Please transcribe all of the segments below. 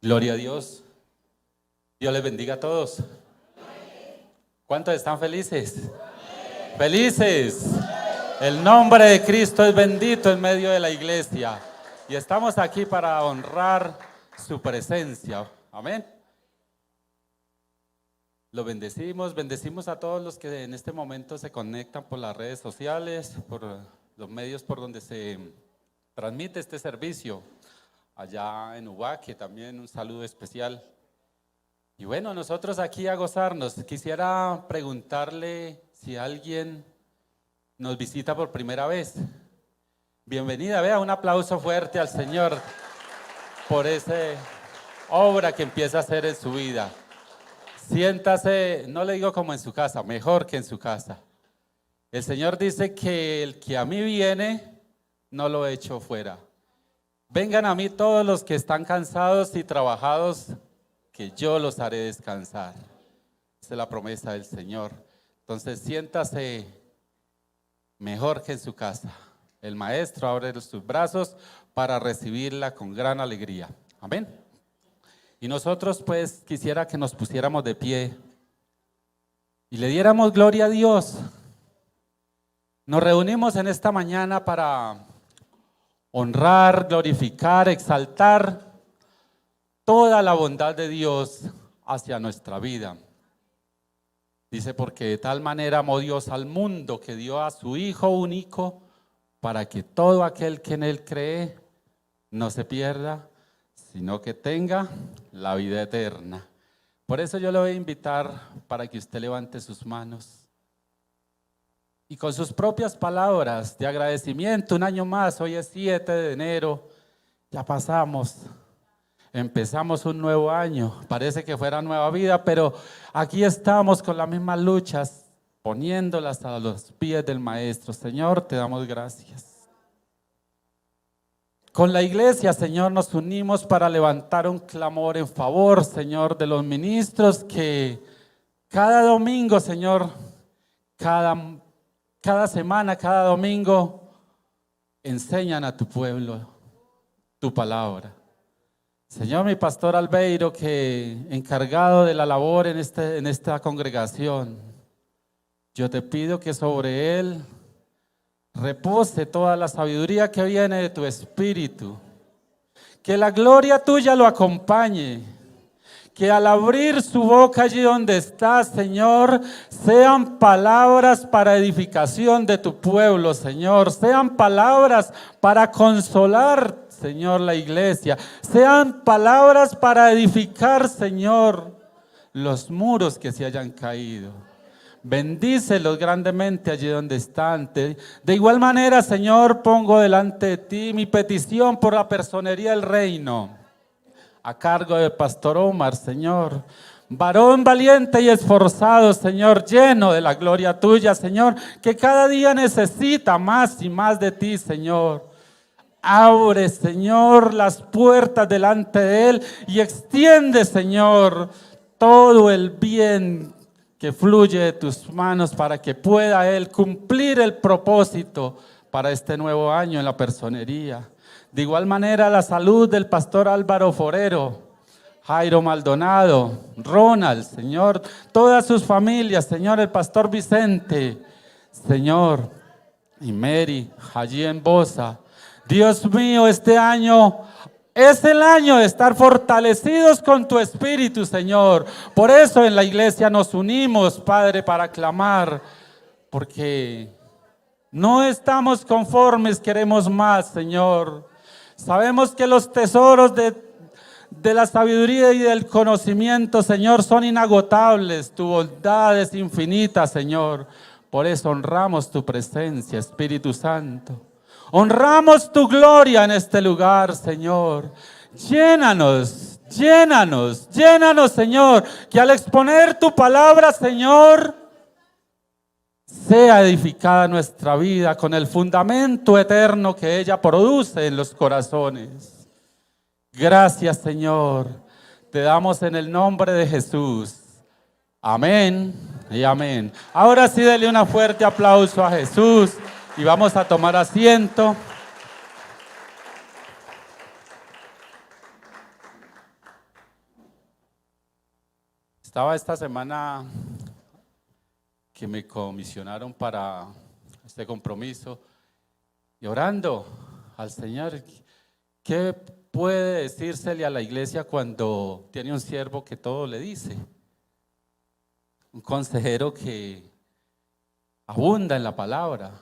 Gloria a Dios. Dios les bendiga a todos. ¿Cuántos están felices? ¡Felices! El nombre de Cristo es bendito en medio de la iglesia. Y estamos aquí para honrar su presencia. Amén. Lo bendecimos a todos los que en este momento se conectan por las redes sociales, por los medios por donde se transmite este servicio. Allá en Ubaque también un saludo especial. Y bueno, nosotros aquí a gozarnos. Quisiera preguntarle si alguien nos visita por primera vez. Bienvenida, vea, un aplauso fuerte al Señor por esa obra que empieza a hacer en su vida. Siéntase, no le digo como en su casa, mejor que en su casa. El Señor dice que el que a mí viene, no lo echo fuera. Vengan a mí todos los que están cansados y trabajados, que yo los haré descansar. Esa es la promesa del Señor. Entonces siéntase mejor que en su casa. El Maestro abre sus brazos para recibirla con gran alegría. Amén. Y nosotros pues quisiera que nos pusiéramos de pie y le diéramos gloria a Dios. Nos reunimos en esta mañana para honrar, glorificar, exaltar toda la bondad de Dios hacia nuestra vida. Dice, porque de tal manera amó Dios al mundo que dio a su Hijo único para que todo aquel que en Él cree no se pierda, sino que tenga la vida eterna. Por eso yo le voy a invitar para que usted levante sus manos y con sus propias palabras de agradecimiento, un año más, hoy es 7 de enero, ya pasamos. Empezamos un nuevo año, parece que fuera nueva vida, pero aquí estamos con las mismas luchas, poniéndolas a los pies del Maestro. Señor, te damos gracias. Con la iglesia, Señor, nos unimos para levantar un clamor en favor, Señor, de los ministros que cada domingo, Señor, cada semana, cada domingo, enseñan a tu pueblo tu palabra. Señor, mi pastor Albeiro, que encargado de la labor en esta congregación, yo te pido que sobre él repose toda la sabiduría que viene de tu espíritu, que la gloria tuya lo acompañe, que al abrir su boca allí donde está, Señor, sean palabras para edificación de tu pueblo, Señor, sean palabras para consolar, Señor, la iglesia, sean palabras para edificar, Señor, los muros que se hayan caído. Bendícelos grandemente allí donde están. De igual manera, Señor, pongo delante de ti mi petición por la personería del reino, a cargo del pastor Omar, Señor. Varón valiente y esforzado, Señor, lleno de la gloria tuya, Señor, que cada día necesita más y más de ti, Señor. Abre, Señor, las puertas delante de él y extiende, Señor, todo el bien que fluye de tus manos para que pueda él cumplir el propósito para este nuevo año en la personería. De igual manera, la salud del pastor Álvaro Forero, Jairo Maldonado, Ronald, Señor, todas sus familias, Señor, el pastor Vicente, Señor, y Mary, allí en Bosa. Dios mío, este año es el año de estar fortalecidos con tu espíritu, Señor. Por eso en la iglesia nos unimos, Padre, para clamar, porque no estamos conformes, queremos más, Señor. Sabemos que los tesoros de la sabiduría y del conocimiento, Señor, son inagotables. Tu bondad es infinita, Señor. Por eso honramos tu presencia, Espíritu Santo. Honramos tu gloria en este lugar, Señor. Llénanos, llénanos, llénanos, Señor. Que al exponer tu palabra, Señor, sea edificada nuestra vida con el fundamento eterno que ella produce en los corazones. Gracias, Señor. Te damos en el nombre de Jesús. Amén y amén. Ahora sí, dele un fuerte aplauso a Jesús y vamos a tomar asiento. Estaba esta semana que me comisionaron para este compromiso y orando al Señor. ¿Qué puede decírsele a la iglesia cuando tiene un siervo que todo le dice? Un consejero que abunda en la palabra.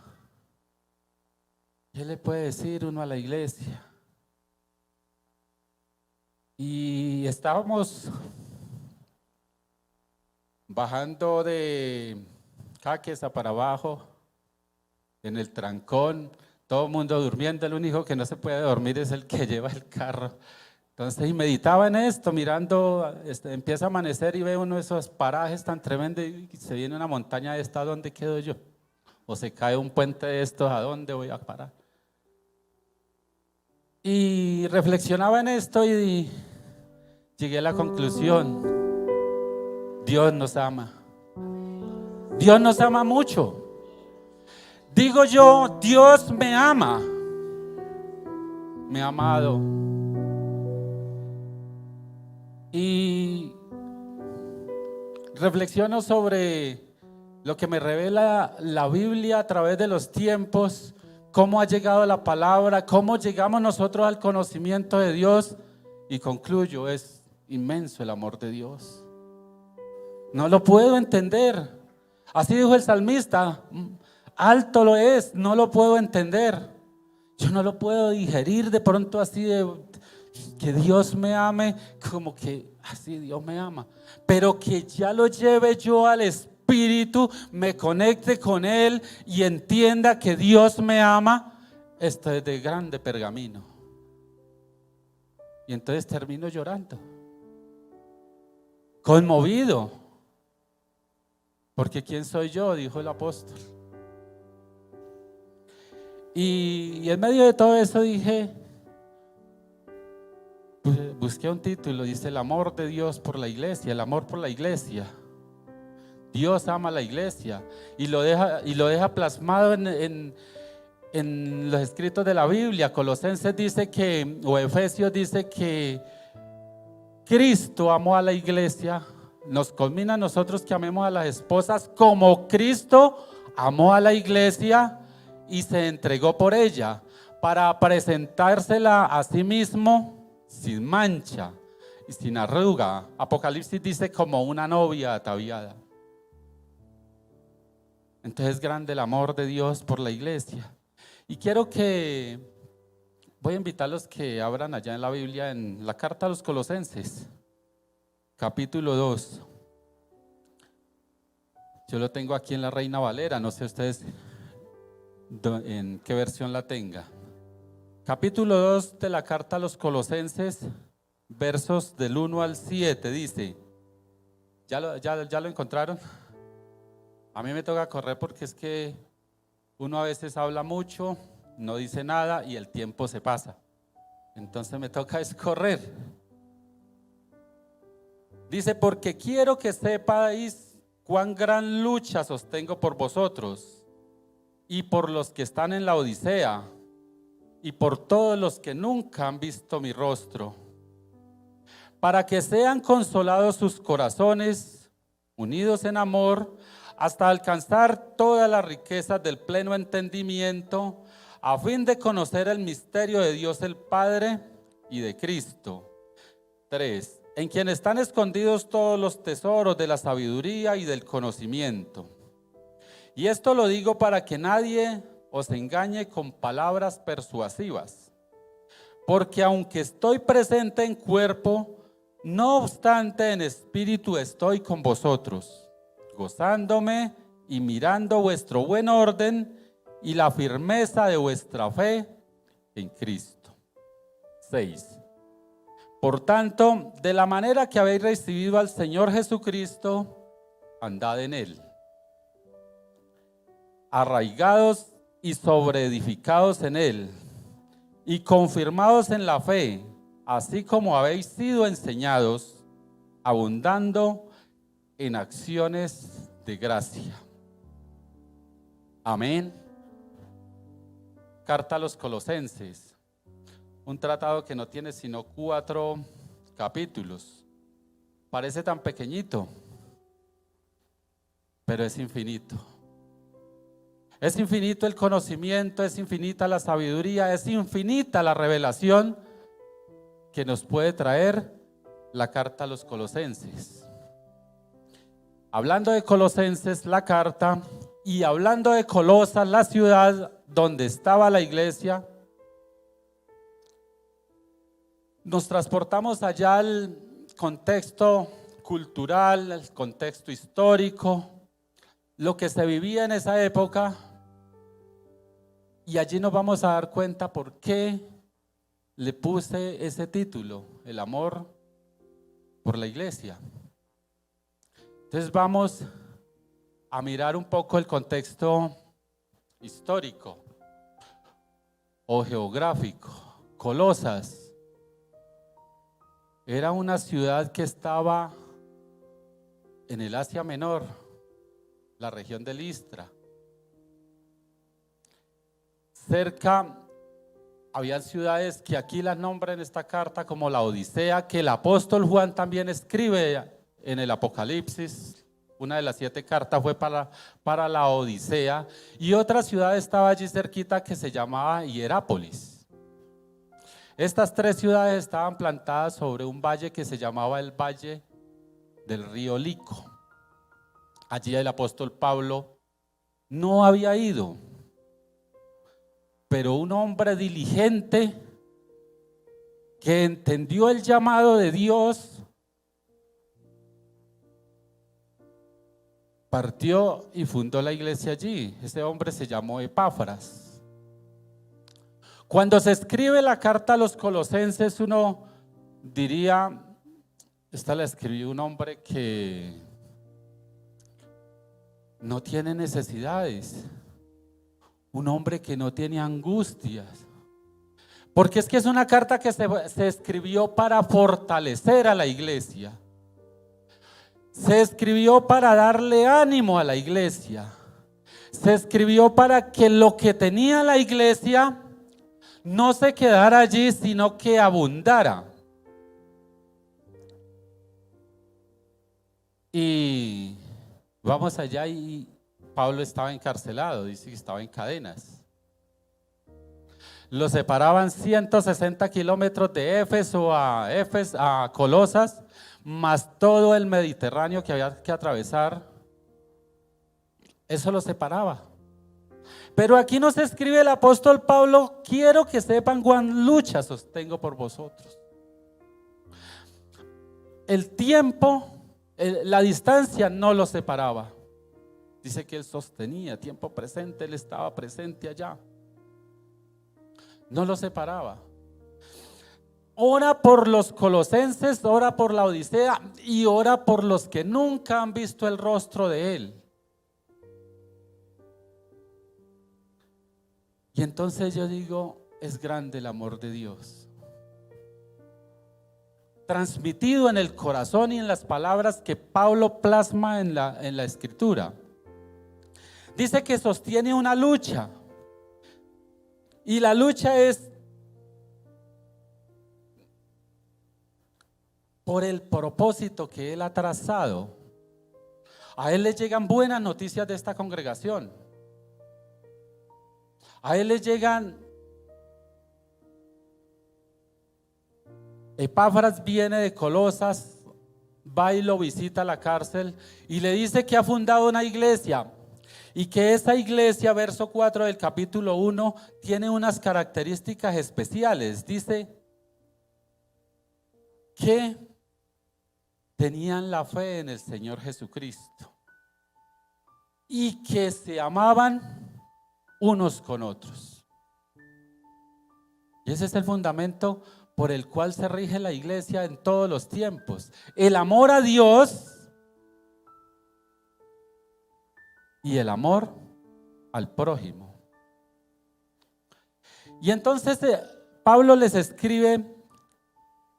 ¿Qué le puede decir uno a la iglesia? Y estábamos bajando de Caquesa para abajo, en el trancón, todo el mundo durmiendo, el único que no se puede dormir es el que lleva el carro. Entonces, y meditaba en esto, mirando, empieza a amanecer y ve uno de esos parajes tan tremendos y se viene una montaña de esta, ¿a dónde quedo yo? O se cae un puente de estos, ¿a dónde voy a parar? Y reflexionaba en esto y llegué a la conclusión: Dios nos ama. Dios nos ama mucho. Digo yo, Dios me ama. Me ha amado. Y reflexiono sobre lo que me revela la Biblia a través de los tiempos, cómo ha llegado la palabra, cómo llegamos nosotros al conocimiento de Dios, y concluyo, es inmenso el amor de Dios. No lo puedo entender. Así dijo el salmista, alto lo es, no lo puedo entender. Yo no lo puedo digerir de pronto así de que Dios me ame, como que así Dios me ama. Pero que ya lo lleve yo al Espíritu, me conecte con Él y entienda que Dios me ama, esto es de grande pergamino. Y entonces termino llorando, conmovido. Porque ¿quién soy yo?, dijo el apóstol. Y en medio de todo eso dije, busqué un título, dice el amor de Dios por la iglesia, el amor por la iglesia. Dios ama a la iglesia y lo deja plasmado en los escritos de la Biblia. Colosenses dice que, o Efesios dice que Cristo amó a la iglesia. Nos culmina a nosotros que amemos a las esposas como Cristo amó a la iglesia y se entregó por ella para presentársela a sí mismo sin mancha y sin arruga. Apocalipsis dice como una novia ataviada. Entonces es grande el amor de Dios por la iglesia. Y voy a invitarlos que abran allá en la Biblia, en la carta a los Colosenses, capítulo 2. Yo lo tengo aquí en la Reina Valera, no sé ustedes en qué versión la tenga. Capítulo 2 de la carta a los Colosenses, versos del 1 al 7, dice, ¿ya lo encontraron? A mí me toca correr porque es que uno a veces habla mucho, no dice nada y el tiempo se pasa. Entonces me toca es correr. Dice, porque quiero que sepáis cuán gran lucha sostengo por vosotros y por los que están en la Odisea y por todos los que nunca han visto mi rostro, para que sean consolados sus corazones, unidos en amor, hasta alcanzar todas las riquezas del pleno entendimiento, a fin de conocer el misterio de Dios el Padre y de Cristo. 3. En quien están escondidos todos los tesoros de la sabiduría y del conocimiento. Y esto lo digo para que nadie os engañe con palabras persuasivas. Porque aunque estoy presente en cuerpo, no obstante en espíritu estoy con vosotros, gozándome y mirando vuestro buen orden y la firmeza de vuestra fe en Cristo. 6. Por tanto, de la manera que habéis recibido al Señor Jesucristo, andad en Él, arraigados y sobreedificados en Él, y confirmados en la fe, así como habéis sido enseñados, abundando en acciones de gracia. Amén. Carta a los Colosenses. Un tratado que no tiene sino 4 capítulos. Parece tan pequeñito, pero es infinito. Es infinito el conocimiento, es infinita la sabiduría, es infinita la revelación que nos puede traer la carta a los Colosenses. Hablando de Colosenses, la carta, y hablando de Colosas, la ciudad donde estaba la iglesia, nos transportamos allá al contexto cultural, al contexto histórico, lo que se vivía en esa época, y allí nos vamos a dar cuenta por qué le puse ese título, el amor por la iglesia. Entonces vamos a mirar un poco el contexto histórico o geográfico. Colosas era una ciudad que estaba en el Asia Menor, la región de Listra. Cerca había ciudades que aquí las nombra en esta carta como la Odisea, que el apóstol Juan también escribe en el Apocalipsis. Una de las 7 cartas fue para la Odisea, y otra ciudad estaba allí cerquita que se llamaba Hierápolis. Estas 3 ciudades estaban plantadas sobre un valle que se llamaba el Valle del Río Lico. Allí el apóstol Pablo no había ido, pero un hombre diligente que entendió el llamado de Dios partió y fundó la iglesia allí. Ese hombre se llamó Epáfras. Cuando se escribe la carta a los Colosenses, uno diría, esta la escribió un hombre que no tiene necesidades, un hombre que no tiene angustias, porque es que es una carta que se escribió para fortalecer a la iglesia. Se escribió para darle ánimo a la iglesia. Se escribió para que lo que tenía la iglesia no se quedara allí, sino que abundara. Y vamos allá, y Pablo estaba encarcelado, dice que estaba en cadenas. Lo separaban 160 kilómetros de Éfeso a Colosas, más todo el Mediterráneo que había que atravesar. Eso lo separaba. Pero aquí nos escribe el apóstol Pablo: quiero que sepan cuán lucha sostengo por vosotros. El tiempo, la distancia no lo separaba. Dice que él sostenía tiempo presente, él estaba presente allá. No lo separaba. Ora por los colosenses, ora por la Odisea y ora por los que nunca han visto el rostro de él. Y entonces yo digo, es grande el amor de Dios, transmitido en el corazón y en las palabras que Pablo plasma en la escritura. Dice que sostiene una lucha, y la lucha es por el propósito que él ha trazado. A él le llegan buenas noticias de esta congregación. A él le llegan, Epáfras viene de Colosas, va y lo visita a la cárcel y le dice que ha fundado una iglesia, y que esa iglesia, verso 4 del capítulo 1, tiene unas características especiales. Dice que tenían la fe en el Señor Jesucristo y que se amaban unos con otros. Y ese es el fundamento por el cual se rige la iglesia en todos los tiempos: el amor a Dios y el amor al prójimo. Y entonces Pablo les escribe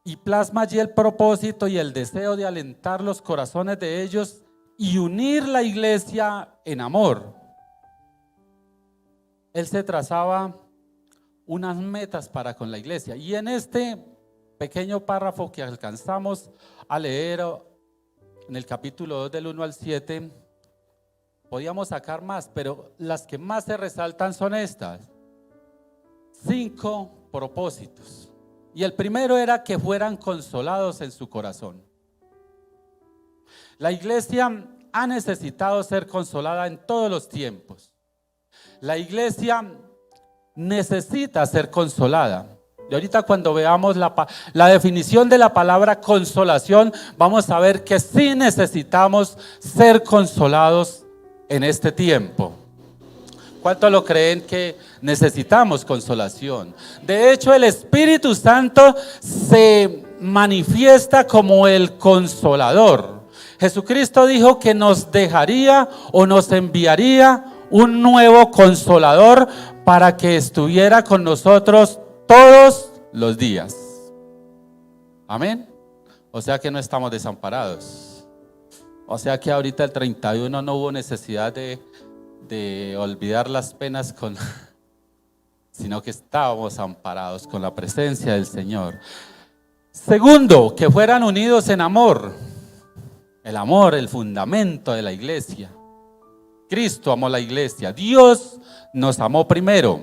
y plasma allí el propósito y el deseo de alentar los corazones de ellos y unir la iglesia en amor. Él se trazaba unas metas para con la iglesia, y en este pequeño párrafo que alcanzamos a leer en el capítulo 2 del 1 al 7, Podíamos sacar más, pero las que más se resaltan son estas. 5 propósitos. Y el primero era que fueran consolados en su corazón. La iglesia ha necesitado ser consolada en todos los tiempos. La iglesia necesita ser consolada. Y ahorita cuando veamos la definición de la palabra consolación, vamos a ver que sí necesitamos ser consolados en este tiempo. ¿Cuánto lo creen que necesitamos consolación? De hecho, el Espíritu Santo se manifiesta como el consolador. Jesucristo dijo que nos dejaría o nos enviaría un nuevo consolador para que estuviera con nosotros todos los días. Amén. O sea que no estamos desamparados. O sea que ahorita el 31 no hubo necesidad de olvidar las penas sino que estábamos amparados con la presencia del Señor. Segundo, que fueran unidos en amor. El amor, el fundamento de la iglesia. Cristo amó la iglesia. Dios nos amó primero.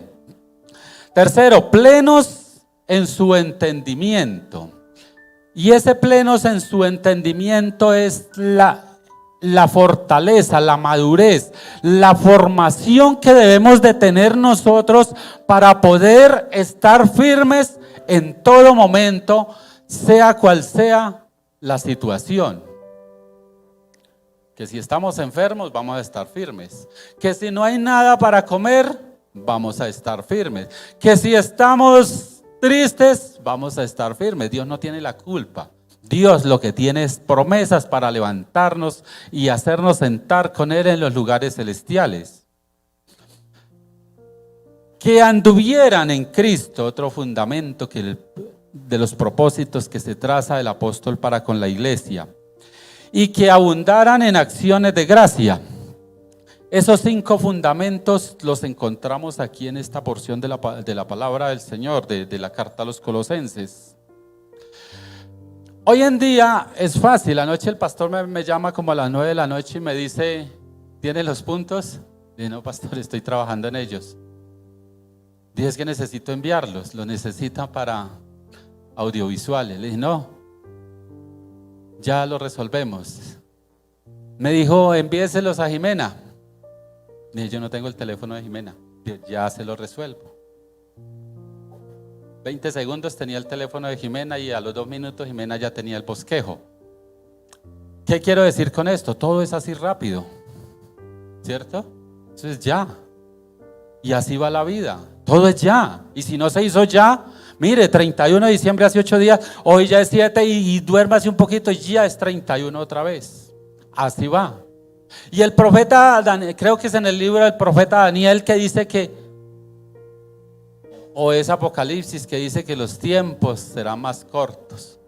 Tercero, plenos en su entendimiento. Y ese plenos en su entendimiento es la fortaleza, la madurez, la formación que debemos de tener nosotros para poder estar firmes en todo momento, sea cual sea la situación. Que si estamos enfermos, vamos a estar firmes. Que si no hay nada para comer, vamos a estar firmes. Que si estamos tristes, vamos a estar firmes. Dios no tiene la culpa. Dios lo que tiene es promesas para levantarnos y hacernos sentar con Él en los lugares celestiales. Que anduvieran en Cristo, otro fundamento de los propósitos que se traza el apóstol para con la iglesia. Y que abundaran en acciones de gracia. Esos 5 fundamentos los encontramos aquí en esta porción de la palabra del Señor, de la carta a los Colosenses. Hoy en día es fácil. Anoche el pastor me llama como a las 9 de la noche y me dice: ¿tienes los puntos? Dije: no, pastor, estoy trabajando en ellos. Dije: es que necesito enviarlos. Los necesitan para audiovisuales. Le dije: no, ya lo resolvemos. Me dijo: envíeselos a Jimena. Dije: yo no tengo el teléfono de Jimena. Dije: ya se lo resuelvo. 20 segundos tenía el teléfono de Jimena y a los 2 minutos Jimena ya tenía el bosquejo. ¿Qué quiero decir con esto? Todo es así rápido, ¿cierto? Eso es ya. Y así va la vida. Todo es ya. Y si no se hizo ya, mire, 31 de diciembre hace 8 días, hoy ya es 7 y duérmase un poquito y ya es 31 otra vez. Así va. Y el profeta Daniel, creo que es en el libro del profeta Daniel que dice que, o es Apocalipsis, que dice que los tiempos serán más cortos.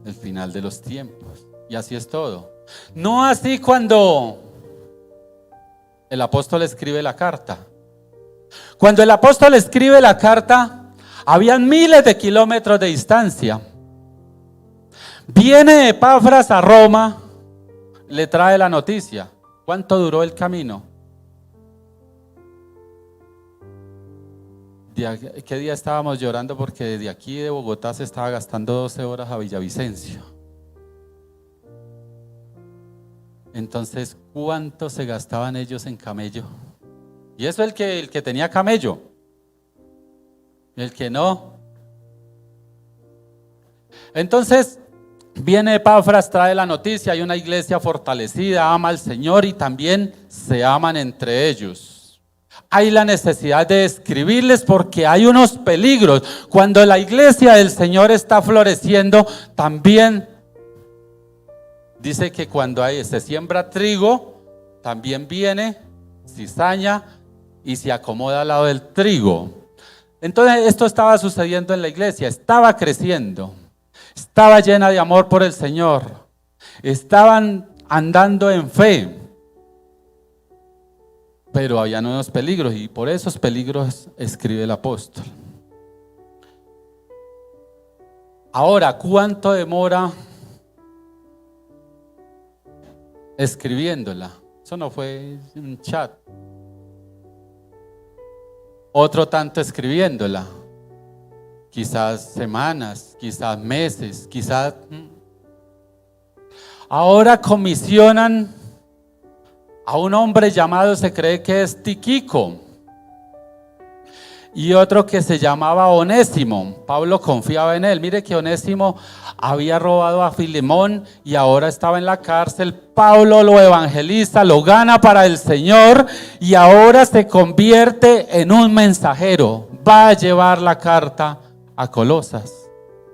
El final de los tiempos. Y así es todo. No así cuando el apóstol escribe la carta. Cuando el apóstol escribe la carta, habían miles de kilómetros de distancia. Viene Epafras a Roma, le trae la noticia. ¿Cuánto duró el camino? ¿Qué día estábamos llorando porque desde aquí de Bogotá se estaba gastando 12 horas a Villavicencio? Entonces, ¿cuánto se gastaban ellos en camello? Y eso el que tenía camello. El que no. Entonces, viene Epafras, trae la noticia, hay una iglesia fortalecida, ama al Señor y también se aman entre ellos. Hay la necesidad de escribirles porque hay unos peligros. Cuando la iglesia del Señor está floreciendo, también dice que cuando se siembra trigo, también viene cizaña y se acomoda al lado del trigo. Entonces esto estaba sucediendo en la iglesia, estaba creciendo, estaba llena de amor por el Señor, estaban andando en fe. Pero habían unos peligros y por esos peligros escribe el apóstol. Ahora, ¿cuánto demora escribiéndola. Eso no fue un chat. Otro tanto escribiéndola. Quizás semanas, quizás meses, quizás... Ahora comisionan a un hombre llamado, se cree que es Tíquico, y otro que se llamaba Onésimo. Pablo confiaba en él. Mire que Onésimo había robado a Filemón y ahora estaba en la cárcel. Pablo lo evangeliza, lo gana para el Señor y ahora se convierte en un mensajero. Va a llevar la carta a Colosas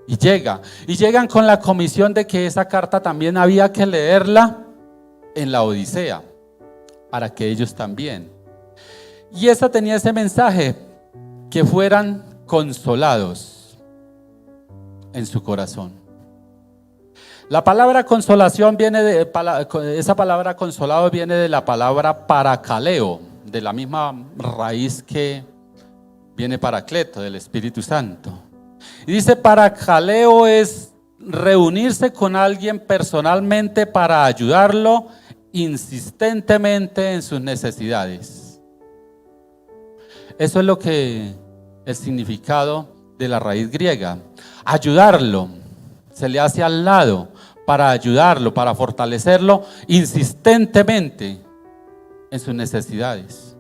y llegan con la comisión de que esa carta también había que leerla en la Odisea para que ellos también. Y esa tenía ese mensaje, que fueran consolados en su corazón. La palabra consolación esa palabra consolado viene de la palabra parakaleo, de la misma raíz que viene Paracleto, del Espíritu Santo. Y dice parakaleo es reunirse con alguien personalmente para ayudarlo insistentemente en sus necesidades. Eso es lo que el significado de la raíz griega. Ayudarlo, se le hace al lado para ayudarlo, para fortalecerlo insistentemente en sus necesidades.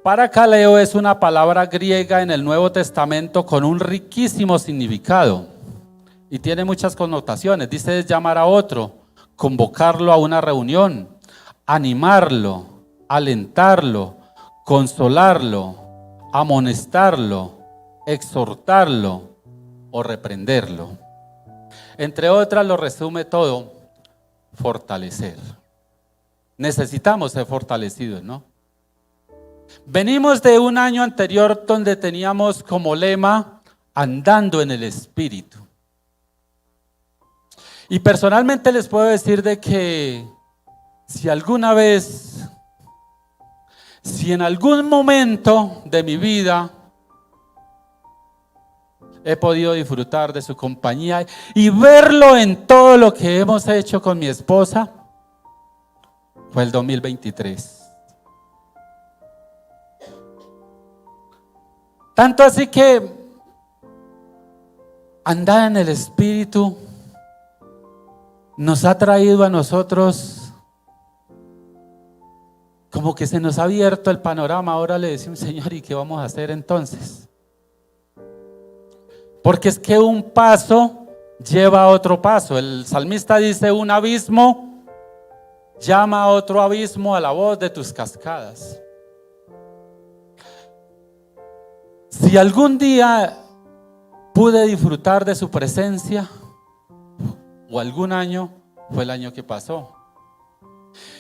Parakaleo es una palabra griega en el Nuevo Testamento con un riquísimo significado y tiene muchas connotaciones. Dice llamar a otro, convocarlo a una reunión, animarlo, alentarlo, consolarlo, amonestarlo, exhortarlo o reprenderlo. Entre otras, lo resume todo: fortalecer. Necesitamos ser fortalecidos, ¿no? Venimos de un año anterior donde teníamos como lema andando en el Espíritu. Y personalmente les puedo decir de que si en algún momento de mi vida he podido disfrutar de su compañía y verlo en todo lo que hemos hecho con mi esposa, fue el 2023. Tanto así que andar en el Espíritu nos ha traído a nosotros, como que se nos ha abierto el panorama. Ahora le decimos: Señor, ¿y qué vamos a hacer entonces? Porque es que un paso lleva a otro paso. El salmista dice: un abismo llama a otro abismo a la voz de tus cascadas. Si algún día pude disfrutar de su presencia, o algún año, fue el año que pasó.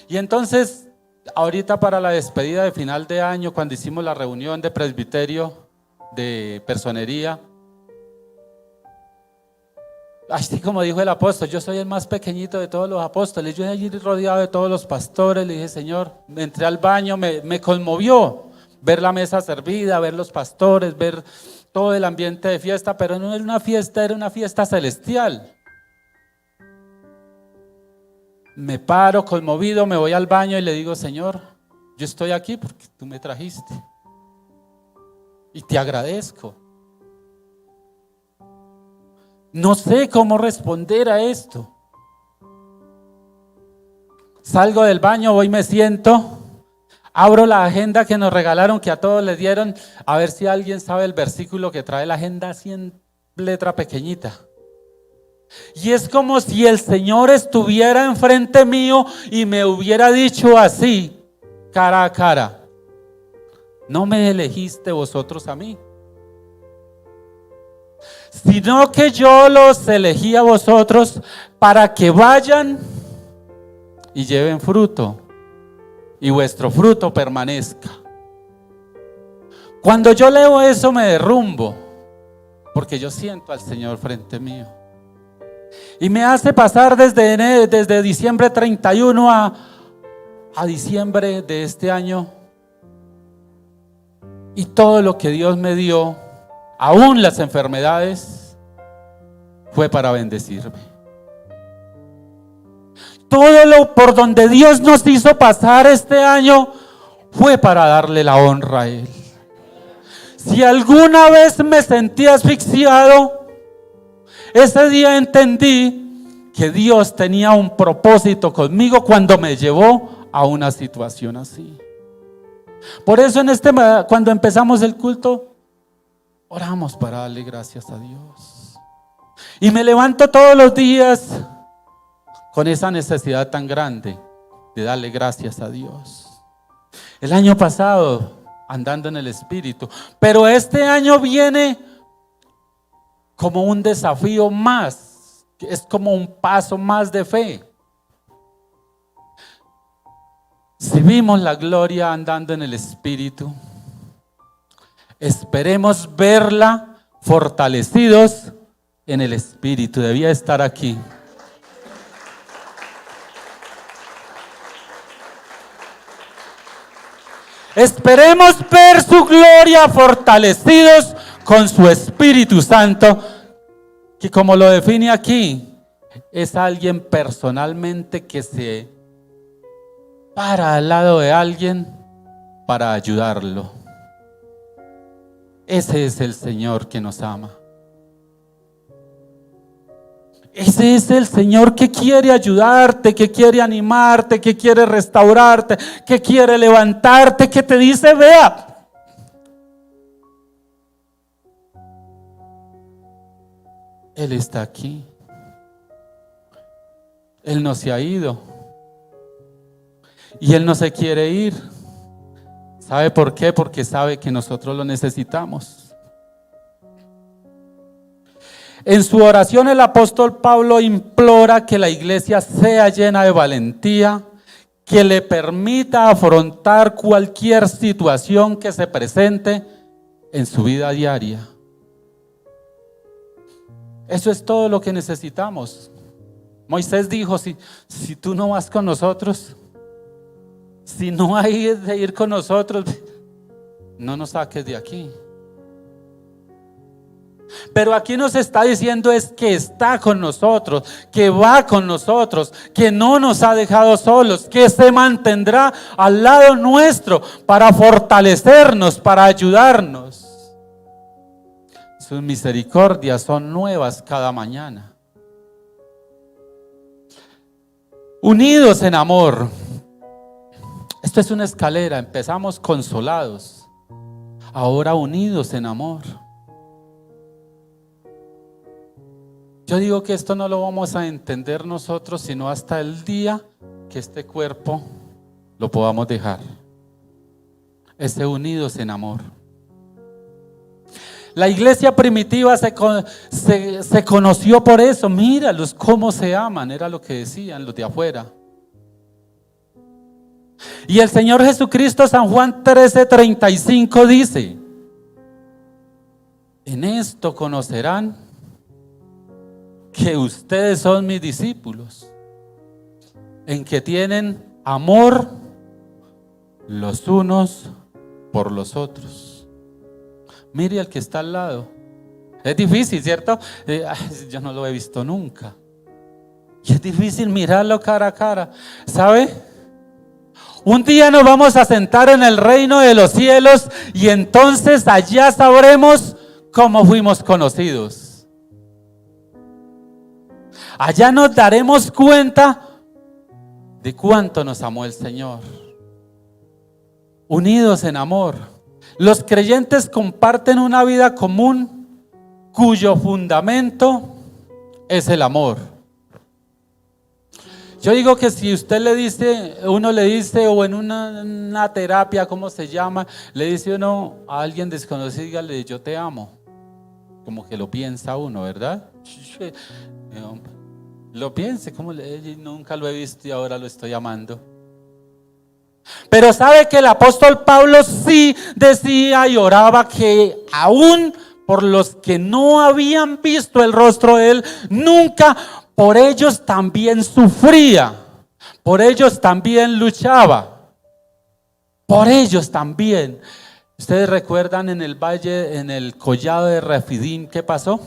Y entonces, ahorita para la despedida de final de año, cuando hicimos la reunión de presbiterio, de personería, así como dijo el apóstol, yo soy el más pequeñito de todos los apóstoles. Yo allí rodeado de todos los pastores, le dije: Señor, me entré al baño, me conmovió ver la mesa servida, ver los pastores, ver todo el ambiente de fiesta, pero no era una fiesta, era una fiesta celestial. Me paro conmovido, me voy al baño y le digo: Señor, yo estoy aquí porque tú me trajiste y te agradezco. No sé cómo responder a esto. Salgo del baño, voy, me siento, abro la agenda que nos regalaron, que a todos les dieron, a ver si alguien sabe el versículo que trae la agenda, así en letra pequeñita. Y es como si el Señor estuviera enfrente mío y me hubiera dicho así, cara a cara: no me elegiste vosotros a mí, sino que yo los elegí a vosotros para que vayan y lleven fruto y vuestro fruto permanezca. Cuando yo leo eso me derrumbo, porque yo siento al Señor frente mío. Y me hace pasar desde diciembre 31 a diciembre de este año, y todo lo que Dios me dio, aún las enfermedades, fue para bendecirme. Todo lo por donde Dios nos hizo pasar este año fue para darle la honra a Él. Si alguna vez me sentí asfixiado, ese día entendí que Dios tenía un propósito conmigo cuando me llevó a una situación así. Por eso cuando empezamos el culto, oramos para darle gracias a Dios. Y me levanto todos los días con esa necesidad tan grande de darle gracias a Dios. El año pasado, andando en el Espíritu, pero este año viene como un desafío más, es como un paso más de fe. Si vimos la gloria andando en el Espíritu, esperemos verla fortalecidos en el Espíritu. Debía estar aquí. Esperemos ver su gloria fortalecidos con su Espíritu Santo, que como lo define aquí, es alguien personalmente que se para al lado de alguien para ayudarlo. Ese es el Señor que nos ama. Ese es el Señor que quiere ayudarte, que quiere animarte, que quiere restaurarte, que quiere levantarte, que te dice: vea. Él está aquí. Él no se ha ido. Y Él no se quiere ir. ¿Sabe por qué? Porque sabe que nosotros lo necesitamos. En su oración el apóstol Pablo implora que la iglesia sea llena de valentía, que le permita afrontar cualquier situación que se presente en su vida diaria. Eso es todo lo que necesitamos. Moisés dijo: si tú no vas con nosotros, si no hay de ir con nosotros, no nos saques de aquí. Pero aquí nos está diciendo es que está con nosotros, que va con nosotros, que no nos ha dejado solos, que se mantendrá al lado nuestro para fortalecernos, para ayudarnos. Sus misericordias son nuevas cada mañana. Unidos en amor. Esto es una escalera. Empezamos consolados, ahora unidos en amor. Yo digo que esto no lo vamos a entender nosotros sino hasta el día que este cuerpo lo podamos dejar. Esté unidos en amor. La iglesia primitiva se conoció por eso. Míralos cómo se aman, era lo que decían los de afuera. Y el Señor Jesucristo, San Juan 13:35 dice: en esto conocerán que ustedes son mis discípulos, en que tienen amor los unos por los otros. Mire al que está al lado. Es difícil, ¿cierto? Yo no lo he visto nunca. Y es difícil mirarlo cara a cara. ¿Sabe? Un día nos vamos a sentar en el reino de los cielos y entonces allá sabremos cómo fuimos conocidos. Allá nos daremos cuenta de cuánto nos amó el Señor. Unidos en amor. Los creyentes comparten una vida común cuyo fundamento es el amor. Yo digo que si usted le dice, uno le dice, o en una terapia, ¿cómo se llama? Le dice uno a alguien desconocido, dígale: yo te amo. Como que lo piensa uno, ¿verdad? Lo piense, como nunca lo he visto y ahora lo estoy amando. Pero sabe que el apóstol Pablo sí decía y oraba que aún por los que no habían visto el rostro de él nunca, por ellos también sufría, por ellos también luchaba, por ellos también. Ustedes recuerdan en el valle, en el collado de Refidim, ¿qué pasó?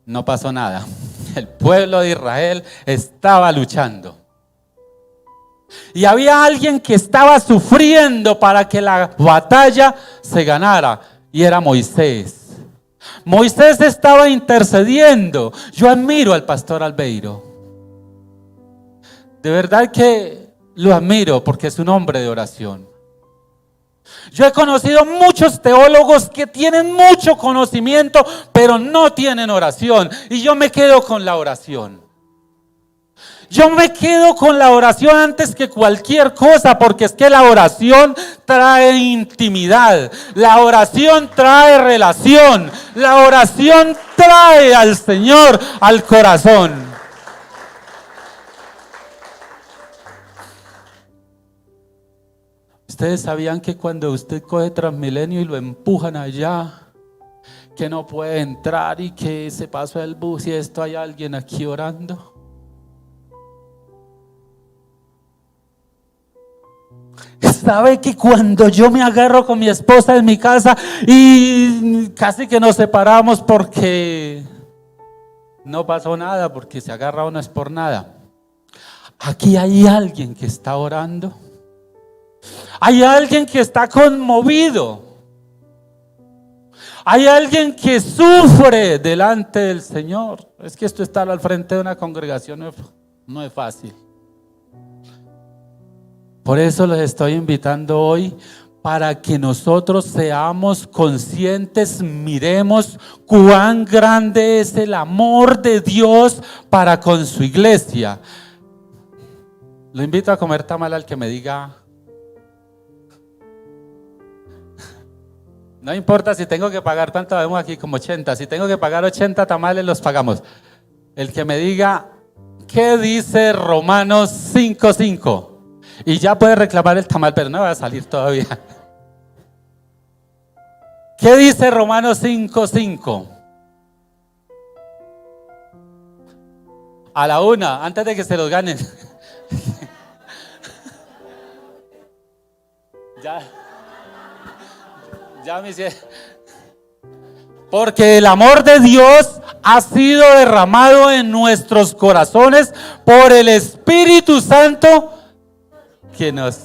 No pasó nada. El pueblo de Israel estaba luchando. Y había alguien que estaba sufriendo para que la batalla se ganara, y era Moisés. Moisés estaba intercediendo. Yo admiro al pastor Albeiro. De verdad que lo admiro porque es un hombre de oración. Yo he conocido muchos teólogos que tienen mucho conocimiento, pero no tienen oración. Y yo me quedo con la oración. Yo me quedo con la oración antes que cualquier cosa, porque es que la oración trae intimidad, la oración trae relación, la oración trae al Señor al corazón. Ustedes sabían que cuando usted coge Transmilenio y lo empujan allá, que no puede entrar y que se pasó el bus y esto, hay alguien aquí orando. Sabe que cuando yo me agarro con mi esposa en mi casa y casi que nos separamos porque no pasó nada, porque se agarra uno es por nada. Aquí hay alguien que está orando. Hay alguien que está conmovido. Hay alguien que sufre delante del Señor. Es que esto estar al frente de una congregación no es fácil. Por eso los estoy invitando hoy para que nosotros seamos conscientes, miremos cuán grande es el amor de Dios para con su iglesia. Lo invito a comer tamal al que me diga. No importa si tengo que pagar, ¿cuánto vemos aquí? Como 80. Si tengo que pagar 80 tamales, los pagamos. El que me diga, ¿qué dice Romanos 5:5? Y ya puede reclamar el tamal, pero no va a salir todavía. ¿Qué dice Romanos 5:5? A la una, antes de que se los ganen. Ya me hice. Porque el amor de Dios ha sido derramado en nuestros corazones por el Espíritu Santo que nos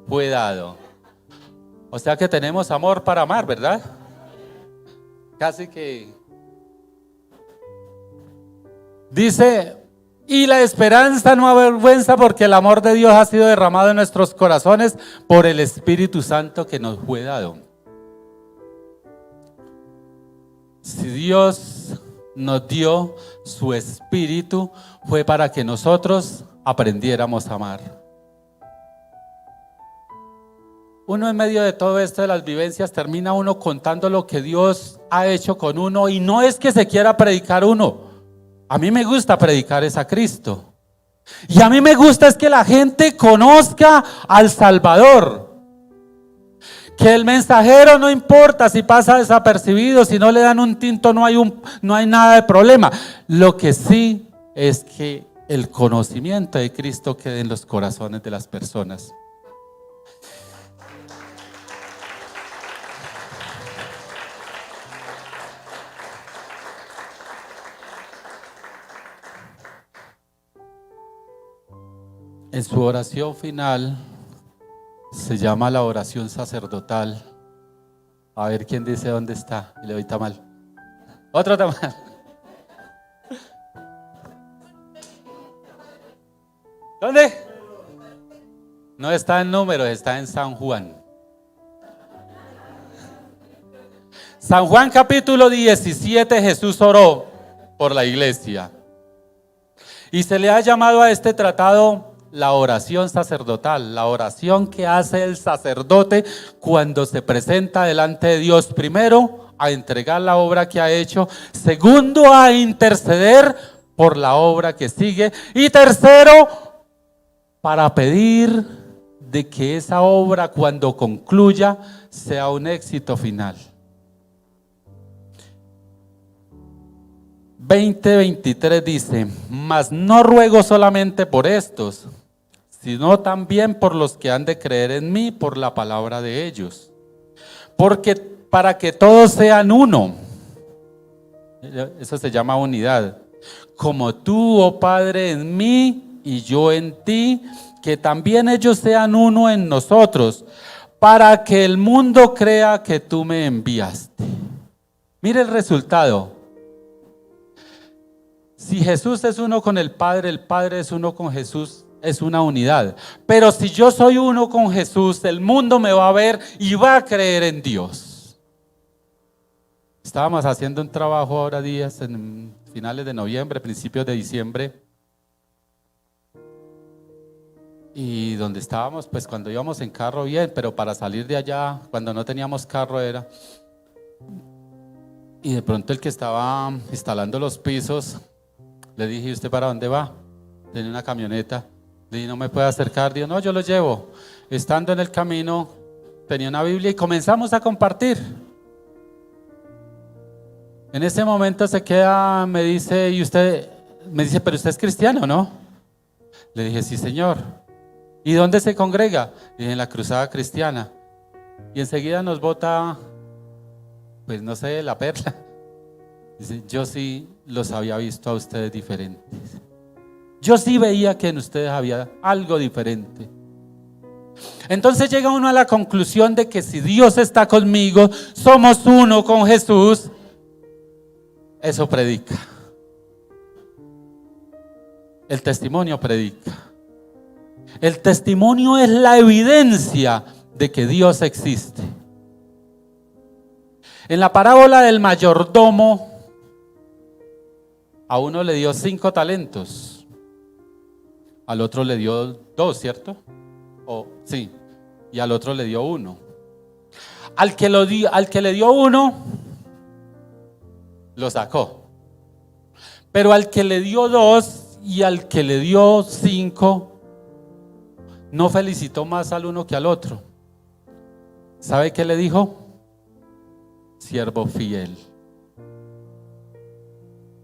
fue dado. O sea que tenemos amor para amar, ¿verdad? Casi que dice, y la esperanza no avergüenza porque el amor de Dios ha sido derramado en nuestros corazones por el Espíritu Santo que nos fue dado. Si Dios nos dio su Espíritu, fue para que nosotros aprendiéramos a amar. Uno en medio de todo esto de las vivencias termina uno contando lo que Dios ha hecho con uno, y no es que se quiera predicar uno. A mí me gusta predicar es a Cristo. Y a mí me gusta es que la gente conozca al Salvador. Que el mensajero, no importa si pasa desapercibido, si no le dan un tinto, no hay nada de problema. Lo que sí es que el conocimiento de Cristo quede en los corazones de las personas. En su oración final se llama la oración sacerdotal. A ver quién dice dónde está. Y le doy tamal. Otro tamal. ¿Dónde? No está en números, está en San Juan. San Juan capítulo 17, Jesús oró por la iglesia. Y se le ha llamado a este tratado la oración sacerdotal, la oración que hace el sacerdote cuando se presenta delante de Dios. Primero, a entregar la obra que ha hecho. Segundo, a interceder por la obra que sigue. Y tercero, para pedir de que esa obra, cuando concluya, sea un éxito final. 20:23 dice: mas no ruego solamente por estos, sino también por los que han de creer en mí por la palabra de ellos, porque para que todos sean uno. Eso se llama unidad. como tú, oh Padre, en mí y yo en ti, que también ellos sean uno en nosotros, para que el mundo crea que tú me enviaste. Mire el resultado. Si Jesús es uno con el Padre es uno con Jesús, es una unidad. Pero si yo soy uno con Jesús, el mundo me va a ver y va a creer en Dios. Estábamos haciendo un trabajo ahora días, en finales de noviembre, principios de diciembre. Y donde estábamos, pues cuando íbamos en carro bien, pero para salir de allá, cuando no teníamos carro era. Y de pronto el que estaba instalando los pisos, le dije, ¿y usted para dónde va? Tenía una camioneta. Le dije, ¿no me puede acercar? Dijo, no, yo lo llevo. Estando en el camino, tenía una Biblia y comenzamos a compartir. En ese momento se queda, me dice, ¿y usted? Me dice, ¿pero usted es cristiano, no? Le dije, sí, señor. ¿Y dónde se congrega? Le dije, en la Cruzada Cristiana. Y enseguida nos bota, pues no sé, la perla. Dice, yo sí los había visto a ustedes diferentes. Yo sí veía que en ustedes había algo diferente. Entonces llega uno a la conclusión de que si Dios está conmigo, somos uno con Jesús. Eso predica. El testimonio predica. El testimonio es la evidencia de que Dios existe. En la parábola del mayordomo, a uno le dio 5 talentos, al otro le dio 2, ¿cierto? Sí, y al otro le dio 1. Al que le dio 1, lo sacó. Pero al que le dio 2 y al que le dio 5, no felicitó más al uno que al otro. ¿Sabe qué le dijo? Siervo fiel.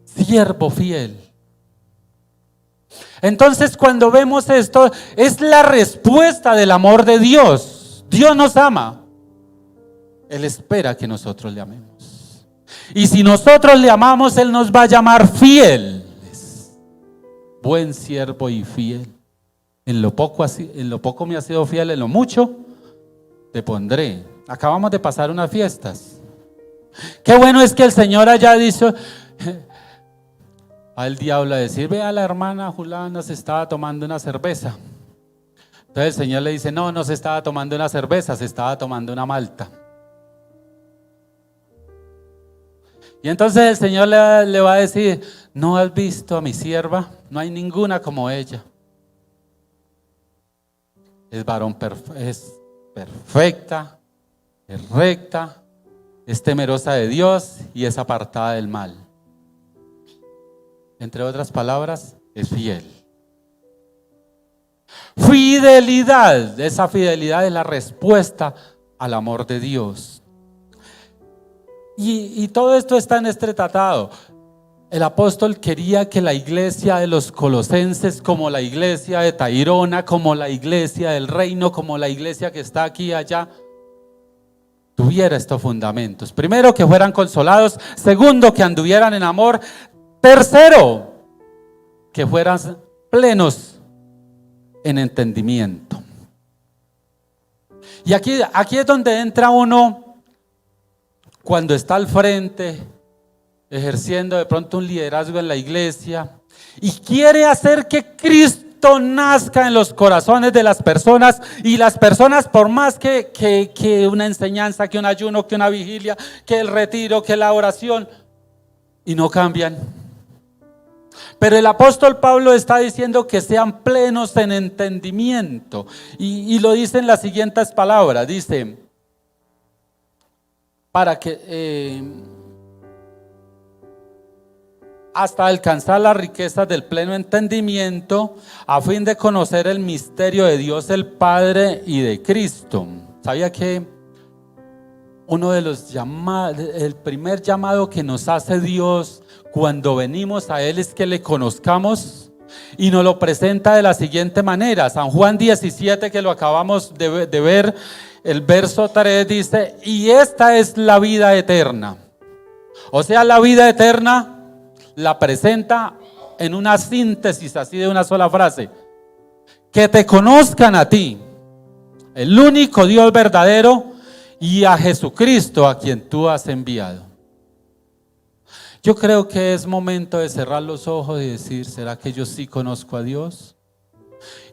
Siervo fiel. Entonces, cuando vemos esto, es la respuesta del amor de Dios. Dios nos ama. Él espera que nosotros le amemos. Y si nosotros le amamos, Él nos va a llamar fieles. Buen siervo y fiel. En lo poco me has sido fiel, en lo mucho te pondré. Acabamos de pasar unas fiestas. Qué bueno es que el Señor haya dicho al diablo a decir, ve a la hermana Julana se estaba tomando una cerveza. Entonces el Señor le dice, no se estaba tomando una cerveza, se estaba tomando una malta. Y entonces el Señor le va a decir, ¿no has visto a mi sierva? No hay ninguna como ella. Es es perfecta, es recta, es temerosa de Dios y es apartada del mal. Entre otras palabras, es fiel. Fidelidad, esa fidelidad es la respuesta al amor de Dios. Y todo esto está en este tratado. El apóstol quería que la iglesia de los colosenses, como la iglesia de Tayrona, como la iglesia del reino, como la iglesia que está aquí y allá, tuviera estos fundamentos. Primero, que fueran consolados. Segundo, que anduvieran en amor. Tercero, que fueran plenos en entendimiento. Y aquí es donde entra uno cuando está al frente, ejerciendo de pronto un liderazgo en la iglesia y quiere hacer que Cristo nazca en los corazones de las personas, y las personas, por más que una enseñanza, que un ayuno, que una vigilia, que el retiro, que la oración, y no cambian. Pero el apóstol Pablo está diciendo que sean plenos en entendimiento, y lo dice en las siguientes palabras, dice, para que hasta alcanzar las riquezas del pleno entendimiento, a fin de conocer el misterio de Dios el Padre y de Cristo. ¿Sabía que uno de los llamados, el primer llamado que nos hace Dios cuando venimos a Él es que le conozcamos? Y nos lo presenta de la siguiente manera. San Juan 17, que lo acabamos de ver, el verso 3 dice, y esta es la vida eterna. O sea, la vida eterna la presenta en una síntesis así de una sola frase: que te conozcan a ti, el único Dios verdadero, y a Jesucristo a quien tú has enviado. Yo creo que es momento de cerrar los ojos y decir: ¿será que yo sí conozco a Dios?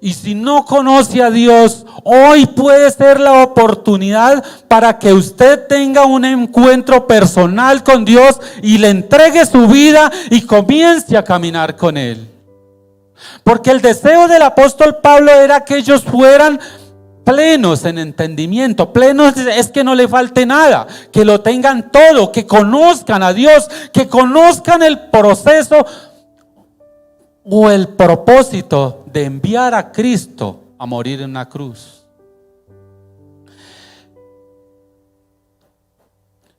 Y si no conoce a Dios, hoy puede ser la oportunidad para que usted tenga un encuentro personal con Dios y le entregue su vida y comience a caminar con Él. Porque el deseo del apóstol Pablo era que ellos fueran plenos en entendimiento. Plenos es que no le falte nada, que lo tengan todo, que conozcan a Dios, que conozcan el proceso o el propósito de enviar a Cristo a morir en una cruz.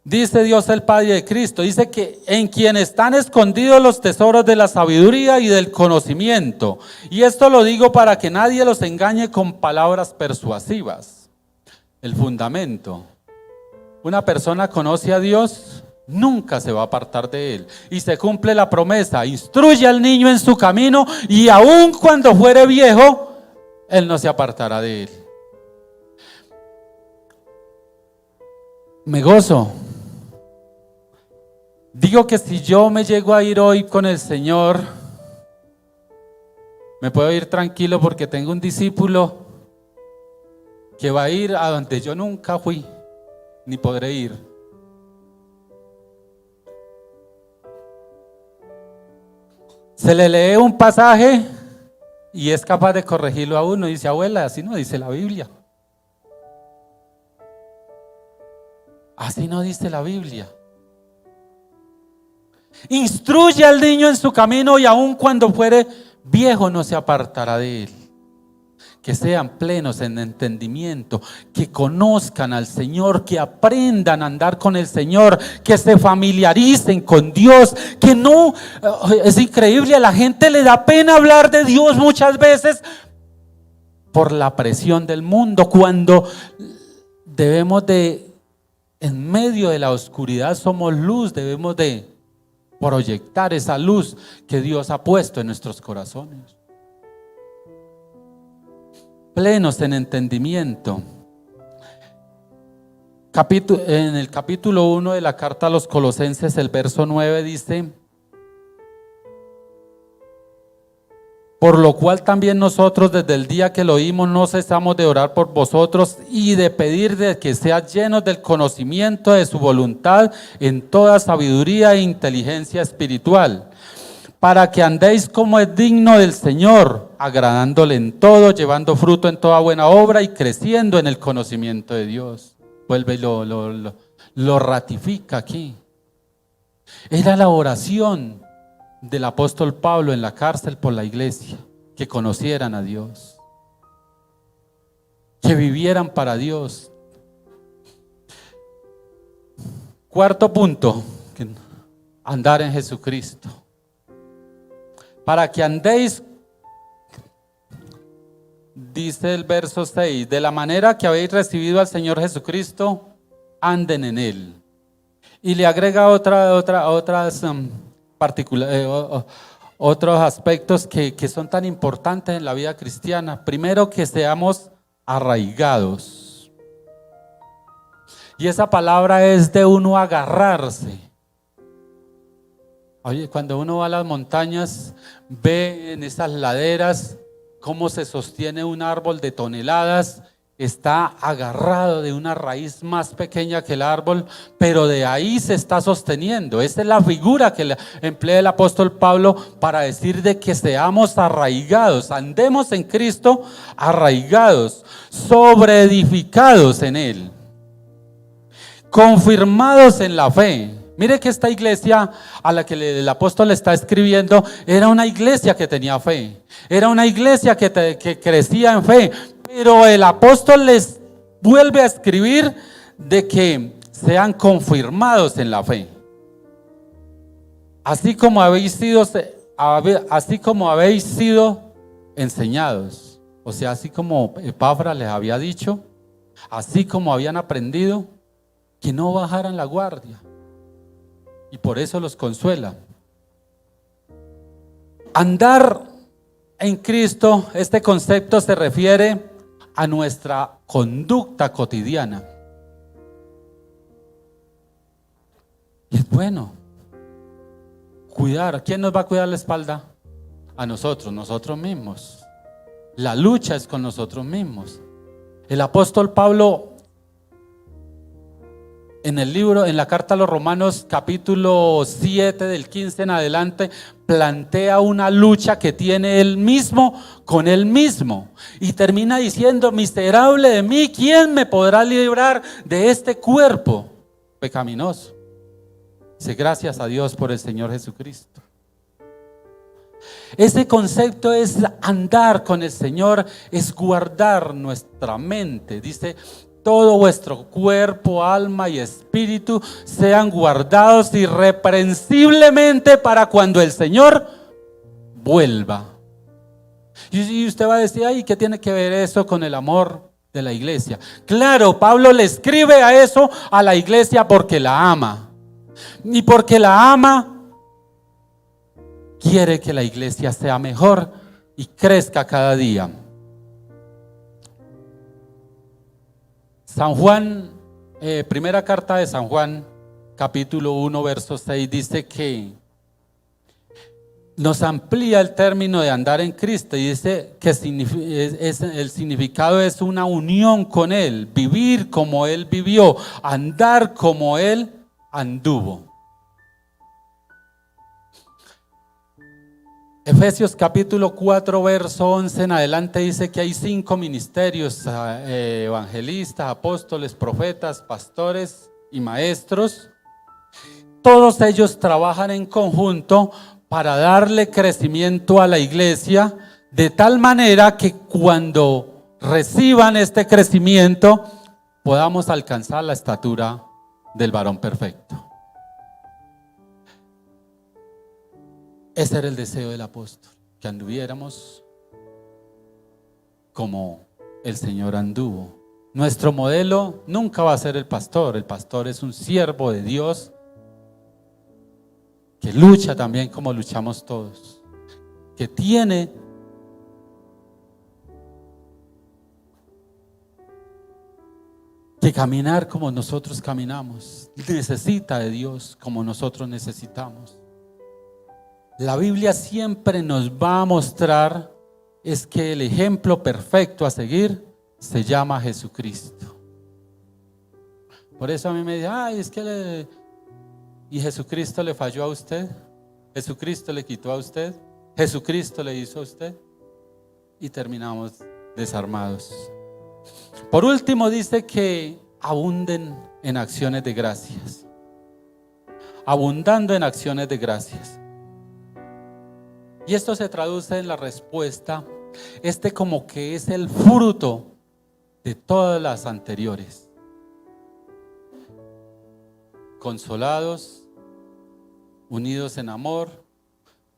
Dice Dios el Padre de Cristo, dice que en quien están escondidos los tesoros de la sabiduría y del conocimiento. Y esto lo digo para que nadie los engañe con palabras persuasivas. El fundamento: una persona conoce a Dios, nunca se va a apartar de Él. Y se cumple la promesa: instruye al niño en su camino, y aun cuando fuere viejo, Él no se apartará de Él. Me gozo. Digo que si yo me llego a ir hoy con el Señor, me puedo ir tranquilo porque tengo un discípulo que va a ir a donde yo nunca fui, ni podré ir. Se le lee un pasaje y es capaz de corregirlo a uno. Dice: abuela, así no dice la Biblia. Así no dice la Biblia. Instruye al niño en su camino, y aun cuando fuere viejo no se apartará de él. Que sean plenos en entendimiento, que conozcan al Señor, que aprendan a andar con el Señor, que se familiaricen con Dios, que no, es increíble, a la gente le da pena hablar de Dios muchas veces por la presión del mundo, cuando debemos de, en medio de la oscuridad somos luz, debemos de proyectar esa luz que Dios ha puesto en nuestros corazones. Plenos en entendimiento. En el capítulo 1 de la carta a los Colosenses, el verso 9 dice: por lo cual también nosotros desde el día que lo oímos no cesamos de orar por vosotros y de pedir de que seáis llenos del conocimiento de su voluntad en toda sabiduría e inteligencia espiritual, para que andéis como es digno del Señor, agradándole en todo, llevando fruto en toda buena obra y creciendo en el conocimiento de Dios. Vuelve y lo ratifica aquí. Era la oración del apóstol Pablo en la cárcel por la iglesia: que conocieran a Dios, que vivieran para Dios. Cuarto punto: andar en Jesucristo. Para que andéis, dice el verso 6, de la manera que habéis recibido al Señor Jesucristo, anden en Él. Y le agrega otras otros aspectos que son tan importantes en la vida cristiana. Primero, que seamos arraigados. Y esa palabra es de uno agarrarse. Oye, cuando uno va a las montañas, ve en esas laderas cómo se sostiene un árbol de toneladas. Está agarrado de una raíz más pequeña que el árbol, pero de ahí se está sosteniendo. Esa es la figura que emplea el apóstol Pablo para decir de que seamos arraigados, andemos en Cristo arraigados, sobreedificados en Él, confirmados en la fe. Mire que esta iglesia a la que el apóstol le está escribiendo era una iglesia que tenía fe, era una iglesia que crecía en fe. Pero el apóstol les vuelve a escribir de que sean confirmados en la fe. Así como habéis sido enseñados. O sea, así como Epafras les había dicho, así como habían aprendido, que no bajaran la guardia. Y por eso los consuela. Andar en Cristo, este concepto se refiere a nuestra conducta cotidiana. Y es bueno cuidar. ¿Quién nos va a cuidar la espalda? A nosotros mismos. La lucha es con nosotros mismos. El apóstol Pablo, en la carta a los Romanos, capítulo 7, del 15 en adelante, plantea una lucha que tiene él mismo con él mismo. Y termina diciendo: miserable de mí, ¿quién me podrá librar de este cuerpo pecaminoso? Dice: gracias a Dios por el Señor Jesucristo. Ese concepto es andar con el Señor, es guardar nuestra mente. Dice: todo vuestro cuerpo, alma y espíritu sean guardados irreprensiblemente para cuando el Señor vuelva. Y usted va a decir: ay, ¿qué tiene que ver eso con el amor de la iglesia? Claro, Pablo le escribe a eso a la iglesia porque la ama. Y porque la ama, quiere que la iglesia sea mejor y crezca cada día. San Juan, primera carta de San Juan, capítulo 1, verso 6, dice que nos amplía el término de andar en Cristo y dice que el significado es una unión con Él, vivir como Él vivió, andar como Él anduvo. Efesios capítulo 4, verso 11 en adelante dice que hay 5 ministerios: evangelistas, apóstoles, profetas, pastores y maestros. Todos ellos trabajan en conjunto para darle crecimiento a la iglesia, de tal manera que cuando reciban este crecimiento podamos alcanzar la estatura del varón perfecto. Ese era el deseo del apóstol, que anduviéramos como el Señor anduvo. Nuestro modelo nunca va a ser el pastor es un siervo de Dios que lucha también como luchamos todos, que tiene que caminar como nosotros caminamos, necesita de Dios como nosotros necesitamos. La Biblia siempre nos va a mostrar es que el ejemplo perfecto a seguir se llama Jesucristo. Por eso a mí me dicen: ay, es que ¿y Jesucristo le falló a usted? ¿Jesucristo le quitó a usted? ¿Jesucristo le hizo a usted? Y terminamos desarmados. Por último dice que abunden en acciones de gracias. Abundando en acciones de gracias. Y esto se traduce en la respuesta, como que es el fruto de todas las anteriores. Consolados, unidos en amor,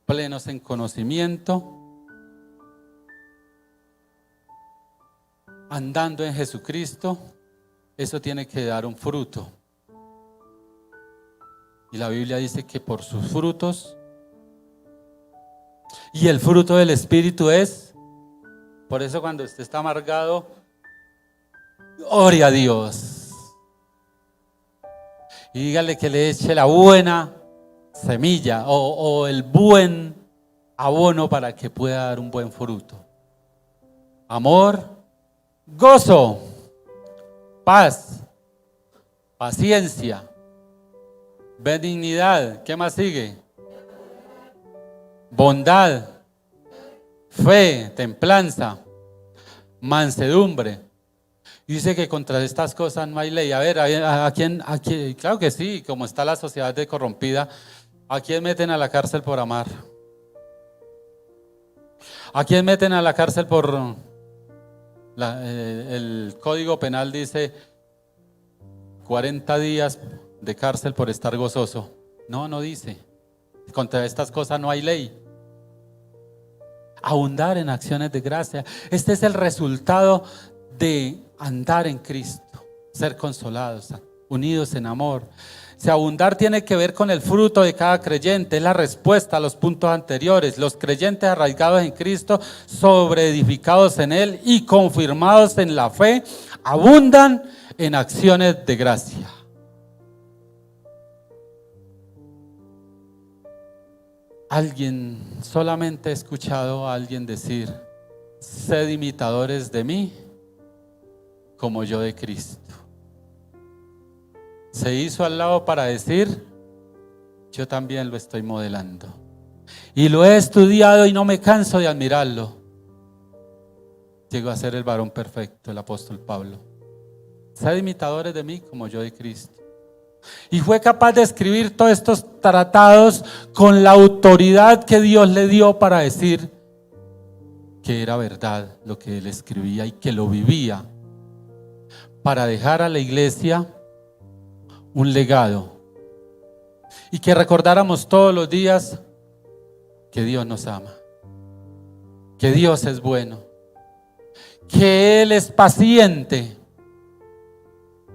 plenos en conocimiento, andando en Jesucristo. Eso tiene que dar un fruto. Y la Biblia dice que por sus frutos. Y el fruto del Espíritu es, por eso cuando usted está amargado, ore a Dios y dígale que le eche la buena semilla o el buen abono para que pueda dar un buen fruto. Amor, gozo, paz, paciencia, benignidad. ¿Qué más sigue? Bondad, fe, templanza, mansedumbre. Dice que contra estas cosas no hay ley. A ver, ¿a quién? Claro que sí, como está la sociedad de corrompida, ¿a quién meten a la cárcel por amar? ¿A quién meten a la cárcel por el Código Penal dice 40 días de cárcel por estar gozoso? No dice. Contra estas cosas no hay ley. Abundar en acciones de gracia. Este es el resultado de andar en Cristo, ser consolados, unidos en amor. Si abundar tiene que ver con el fruto de cada creyente, es la respuesta a los puntos anteriores. Los creyentes arraigados en Cristo, sobreedificados en Él y confirmados en la fe, abundan en acciones de gracia. Solamente he escuchado a alguien decir: sed imitadores de mí como yo de Cristo. Se hizo al lado para decir: yo también lo estoy modelando. Y lo he estudiado y no me canso de admirarlo. Llegó a ser el varón perfecto, el apóstol Pablo. Sed imitadores de mí como yo de Cristo. Y fue capaz de escribir todos estos tratados con la autoridad que Dios le dio para decir que era verdad lo que él escribía y que lo vivía, para dejar a la iglesia un legado y que recordáramos todos los días que Dios nos ama, que Dios es bueno, que Él es paciente,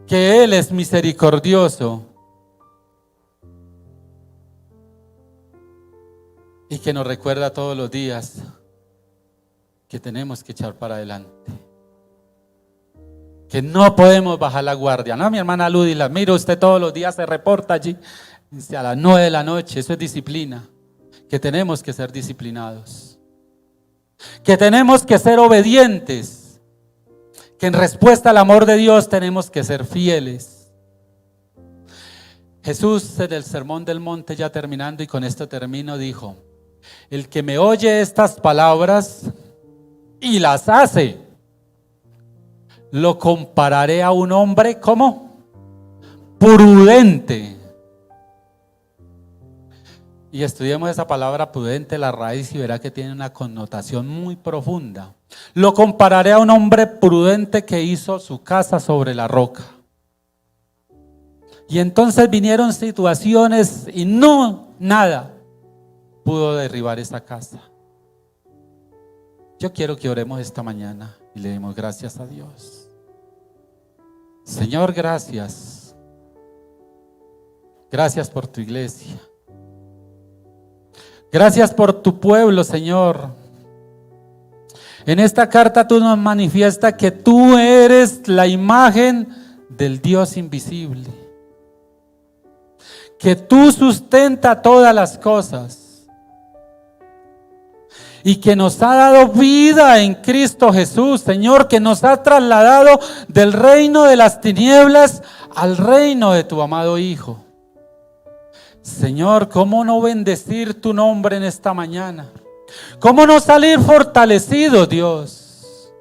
que Él es misericordioso y que nos recuerda todos los días que tenemos que echar para adelante, que no podemos bajar la guardia. No, mi hermana Ludy, la miro, usted todos los días se reporta allí a las 9 de la noche, eso es disciplina, que tenemos que ser disciplinados, que tenemos que ser obedientes, que en respuesta al amor de Dios tenemos que ser fieles. Jesús en el Sermón del Monte, ya terminando y con esto termino, dijo: el que me oye estas palabras y las hace, lo compararé a un hombre como prudente. Y estudiemos esa palabra prudente, la raíz, y verá que tiene una connotación muy profunda. Lo compararé a un hombre prudente que hizo su casa sobre la roca. Y entonces vinieron situaciones y nada pudo derribar esa casa. Yo quiero que oremos esta mañana y le demos gracias a Dios. Señor, gracias. Gracias por tu iglesia. Gracias por tu pueblo, Señor. En esta carta tú nos manifiestas que tú eres la imagen del Dios invisible, que tú sustentas todas las cosas y que nos ha dado vida en Cristo Jesús, Señor, que nos ha trasladado del reino de las tinieblas al reino de tu amado Hijo. Señor, ¿cómo no bendecir tu nombre en esta mañana? ¿Cómo no salir fortalecido, Dios?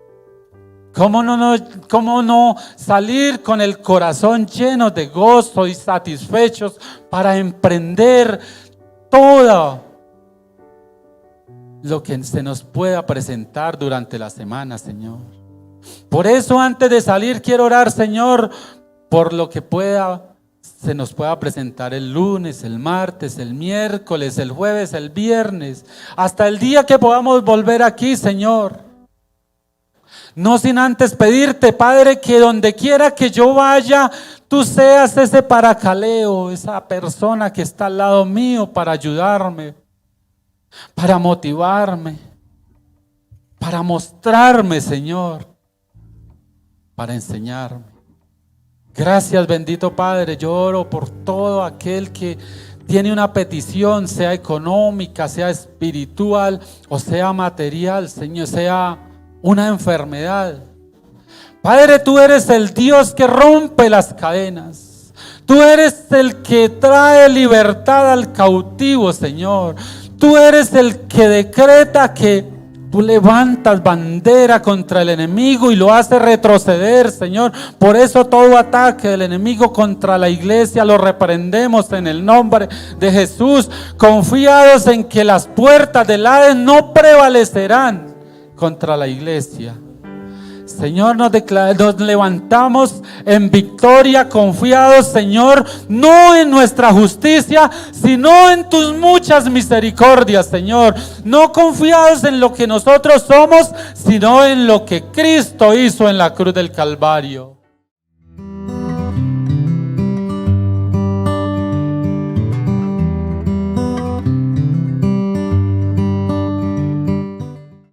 ¿Cómo no salir con el corazón lleno de gozo y satisfechos para emprender todo lo que se nos pueda presentar durante la semana, Señor? Por eso, antes de salir, quiero orar, Señor, por lo que se nos pueda presentar el lunes, el martes, el miércoles, el jueves, el viernes, hasta el día que podamos volver aquí, Señor. No sin antes pedirte, Padre, que donde quiera que yo vaya, tú seas ese paracaleo, esa persona que está al lado mío para ayudarme, para motivarme, para mostrarme, Señor, para enseñarme. Gracias, bendito Padre. Yo oro por todo aquel que tiene una petición, sea económica, sea espiritual o sea material, Señor, sea una enfermedad. Padre, tú eres el Dios que rompe las cadenas. Tú eres el que trae libertad al cautivo, Señor. Tú eres el que decreta que tú levantas bandera contra el enemigo y lo haces retroceder, Señor. Por eso todo ataque del enemigo contra la iglesia lo reprendemos en el nombre de Jesús, confiados en que las puertas del Hades no prevalecerán contra la iglesia. Señor, nos levantamos en victoria, confiados, Señor, no en nuestra justicia, sino en tus muchas misericordias, Señor. No confiados en lo que nosotros somos, sino en lo que Cristo hizo en la cruz del Calvario.